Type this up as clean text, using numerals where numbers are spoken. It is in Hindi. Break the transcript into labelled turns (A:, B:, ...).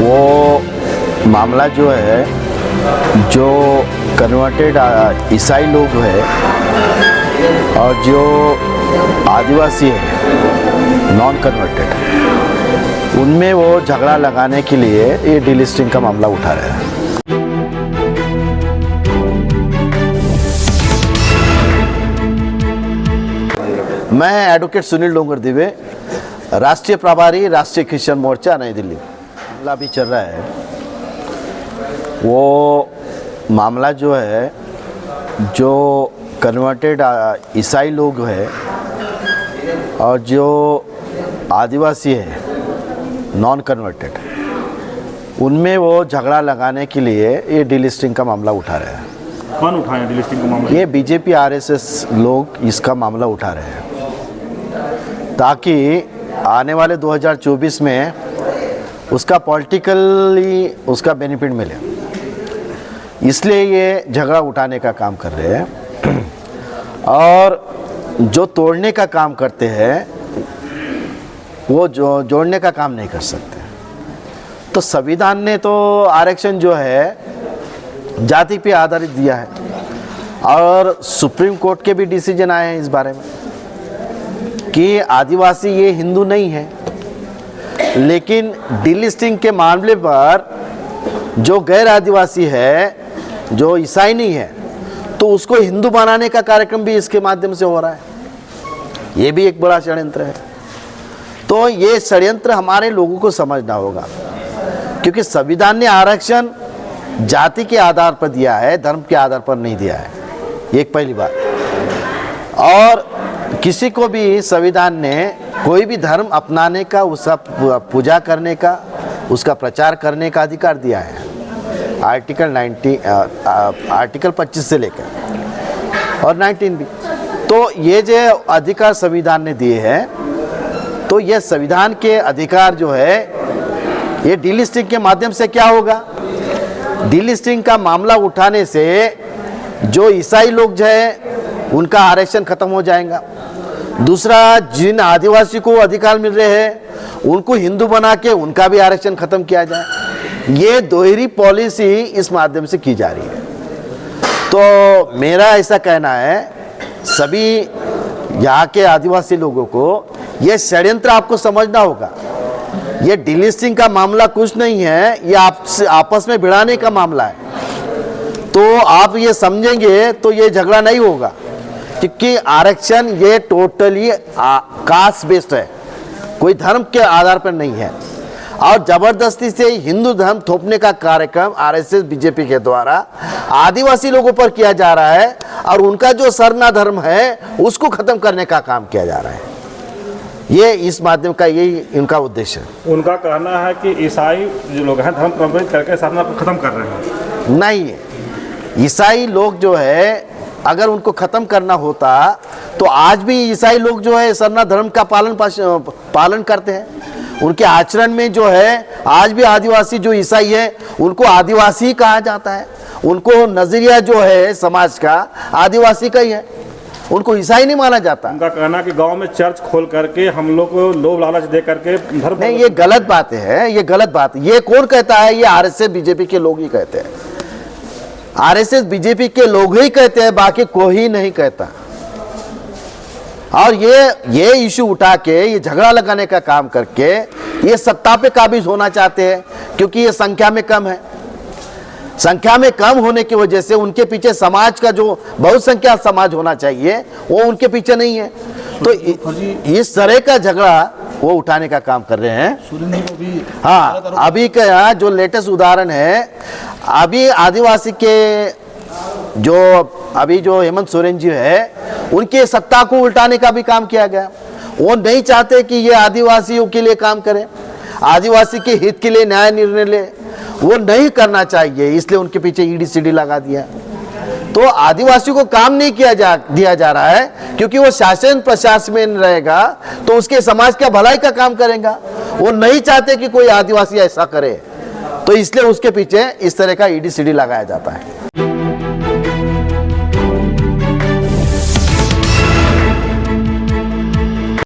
A: वो मामला जो है, जो कन्वर्टेड ईसाई लोग है और जो आदिवासी है नॉन कन्वर्टेड, उनमें वो झगड़ा लगाने के लिए ये डीलिस्टिंग का मामला उठा रहे हैं। मैं एडवोकेट सुनील डोंगर दिवे, राष्ट्रीय प्रभारी राष्ट्रीय क्रिश्चियन मोर्चा नई दिल्ली। मामला भी चल रहा है। वो मामला जो है, जो कन्वर्टेड ईसाई लोग है और जो आदिवासी है नॉन कन्वर्टेड, उनमें वो झगड़ा लगाने के लिए ये डीलिस्टिंग का मामला उठा रहे हैं।
B: कौन उठाए डीलिस्टिंग का मामला?
A: ये बीजेपी आरएसएस लोग इसका मामला उठा रहे हैं ताकि आने वाले 2024 में उसका पॉलिटिकली उसका बेनिफिट मिले, इसलिए ये झगड़ा उठाने का काम कर रहे हैं। और जो तोड़ने का काम करते हैं वो जो जोड़ने का काम नहीं कर सकते। तो संविधान ने तो आरक्षण जो है जाति पे आधारित दिया है और सुप्रीम कोर्ट के भी डिसीजन आए हैं इस बारे में कि आदिवासी ये हिंदू नहीं है। लेकिन डीलिस्टिंग के मामले पर जो गैर आदिवासी है, जो ईसाई नहीं है, तो उसको हिंदू बनाने का कार्यक्रम भी इसके माध्यम से हो रहा है। ये भी एक बड़ा षड्यंत्र है। तो ये षड्यंत्र हमारे लोगों को समझना होगा, क्योंकि संविधान ने आरक्षण जाति के आधार पर दिया है, धर्म के आधार पर नहीं दिया है। एक पहली बात। और किसी को भी संविधान ने कोई भी धर्म अपनाने का, उसका पूजा करने का, उसका प्रचार करने का अधिकार दिया है। आर्टिकल 25 से लेकर और 19 भी। तो ये जो अधिकार संविधान ने दिए हैं, तो ये संविधान के अधिकार जो है, ये डीलिस्टिंग के माध्यम से क्या होगा? डीलिस्टिंग का मामला उठाने से जो ईसाई लोग जो है उनका आरक्षण खत्म हो जाएगा। दूसरा, जिन आदिवासी को अधिकार मिल रहे हैं उनको हिंदू बना के उनका भी आरक्षण खत्म किया जाए। ये दोहरी पॉलिसी इस माध्यम से की जा रही है। तो मेरा ऐसा कहना है, सभी यहाँ के आदिवासी लोगों को ये षड्यंत्र आपको समझना होगा। ये डीलिस्टिंग का मामला कुछ नहीं है, ये आपस में भिड़ाने का मामला है। तो आप ये समझेंगे तो ये झगड़ा नहीं होगा, क्योंकि आरक्षण ये टोटली कास्ट बेस्ड है, कोई धर्म के आधार पर नहीं है। और जबरदस्ती से हिंदू धर्म थोपने का कार्यक्रम आरएसएस बीजेपी के द्वारा आदिवासी लोगों पर किया जा रहा है और उनका जो सरना धर्म है उसको खत्म करने का काम किया जा रहा है। ये इस माध्यम का यही इनका उद्देश्य है।
B: उनका कहना है कि ईसाई जो लोग हैं धर्म प्रभावित करके सरना को खत्म कर रहे हैं।
A: नहीं, ईसाई लोग जो है अगर उनको खत्म करना होता तो आज भी ईसाई लोग जो है सरना धर्म का पालन करते हैं। उनके आचरण में जो है आज भी आदिवासी जो ईसाई है उनको आदिवासी ही कहा जाता है। उनको नजरिया जो है समाज का आदिवासी का ही है, उनको ईसाई नहीं माना जाता।
B: उनका कहना कि गांव में चर्च खोल करके हम लोग को लोभ लालच दे करके धर्म।
A: नहीं, ये गलत बात है, ये गलत बात। ये कौन कहता है? ये आरएसएस बीजेपी के लोग ही कहते हैं। आरएसएस बीजेपी के लोग ही कहते हैं, बाकी कोई नहीं कहता। और ये इशू उठा के ये झगड़ा लगाने का काम करके ये सत्ता पे काबिज होना चाहते हैं, क्योंकि ये संख्या में कम है। संख्या में कम होने की वजह से उनके पीछे समाज का जो बहुसंख्या समाज होना चाहिए वो उनके पीछे नहीं है। तो इस तरह का झगड़ा वो उठाने का काम कर रहे हैं। हाँ, अभी का जो लेटेस्ट उदाहरण है, अभी आदिवासी के जो हेमंत सोरेन जी है, उनके सत्ता को उल्टाने का भी काम किया गया। वो नहीं चाहते कि ये आदिवासियों के लिए काम करे, आदिवासी के हित के लिए न्याय निर्णय ले, वो नहीं करना चाहिए, इसलिए उनके पीछे ईडी सीडी लगा दिया। तो आदिवासियों को काम नहीं दिया जा रहा है, क्योंकि वो शासन प्रशासन में रहेगा तो उसके समाज का भलाई का काम करेगा। वो नहीं चाहते कि कोई आदिवासी ऐसा करे, तो इसलिए उसके पीछे इस तरह का ईडी सीडी लगाया जाता है।